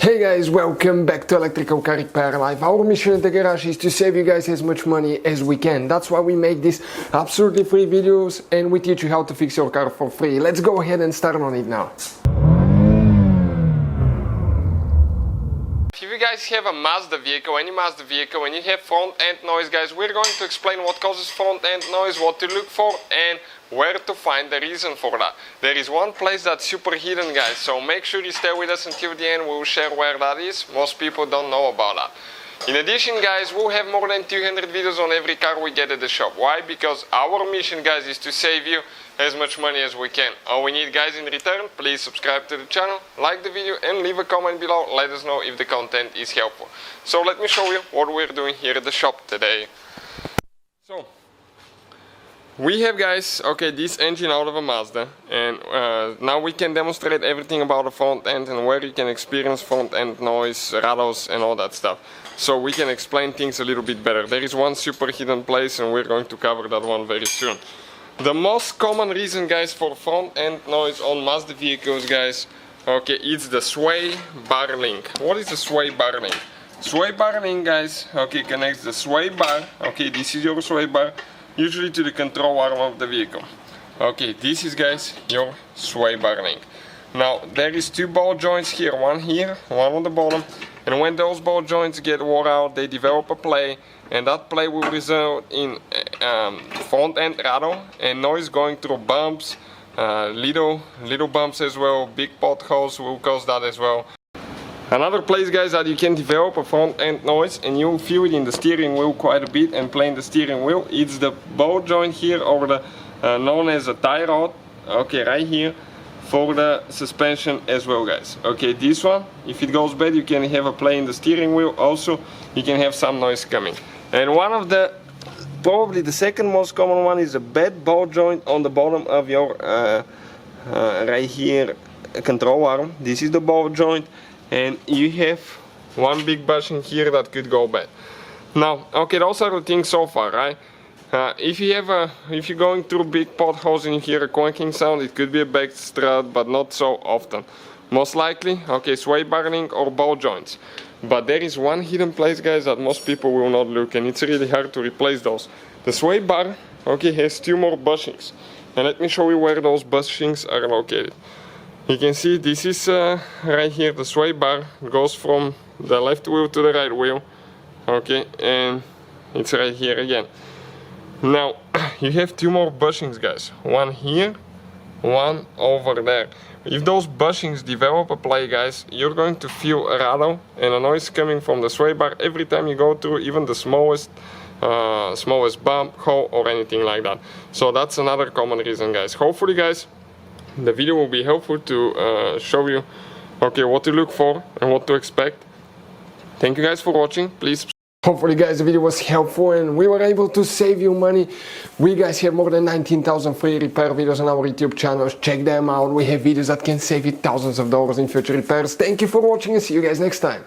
Hey guys, welcome back to Electrical Car Repair Live. Our mission at the garage is to save you guys as much money as we can. That's why we make these absolutely free videos and we teach you how to fix your car for free. Let's go ahead and start on it now. If you guys have a Mazda vehicle, any Mazda vehicle, and you have front end noise, guys, we're going to explain what causes front end noise, what to look for, and where to find the reason for that. There is one place that's super hidden, guys, so make sure you stay with us until the end. We'll share where that is. Most people don't know about that. In addition, guys, we'll have more than 200 videos on every car we get at the shop. Why? Because our mission, guys, is to save you as much money as we can. All we need, guys, in return, please subscribe to the channel, like the video, and leave a comment below. Let us know if the content is helpful. So let me show you what we're doing here at the shop today. So we have, guys, this engine out of a Mazda, and now we can demonstrate everything about the front end and where you can experience front end noise, rattles, and all that stuff. So we can explain things a little bit better. There is one super hidden place, and we're going to cover that one very soon. The most common reason, guys, for front end noise on Mazda vehicles, guys, it's the sway bar link. What is the sway bar link? Sway bar link, guys, connects the sway bar, this is your sway bar, usually to the control arm of the vehicle. This is, guys, your sway bar link. Now, there is two ball joints here, one on the bottom, and when those ball joints get wore out, they develop a play, and that play will result in front end rattle and noise going through bumps, little bumps as well, big potholes will cause that as well. Another place, guys, that you can develop a front end noise, and you'll feel it in the steering wheel quite a bit and playing the steering wheel, it's the ball joint here, or the known as a tie rod, right here, for the suspension as well, guys. This one, if it goes bad, you can have a play in the steering wheel. Also, you can have some noise coming. And one of the, probably the second most common one, is a bad ball joint on the bottom of your right here control arm. This is the ball joint, and you have one big bushing here that could go bad. Now, those are the things so far, right? If you're going through big potholes and you hear a clunking sound, it could be a back strut, but not so often. Most likely, sway bar link or ball joints. But there is one hidden place, guys, that most people will not look, and it's really hard to replace those. The sway bar, has two more bushings, and let me show you where those bushings are located. You can see this is right here. The sway bar goes from the left wheel to the right wheel, and it's right here again. Now, you have two more bushings, guys. One here, one over there. If those bushings develop a play, guys, you're going to feel a rattle and a noise coming from the sway bar every time you go through even the smallest bump, hole, or anything like that. So that's another common reason, guys. Hopefully, guys, the video will be helpful to show you, what to look for and what to expect. Thank you, guys, for watching. Please subscribe. Hopefully, guys, the video was helpful and we were able to save you money. We, guys, have more than 19,000 free repair videos on our YouTube channels. Check them out. We have videos that can save you thousands of dollars in future repairs. Thank you for watching and see you guys next time.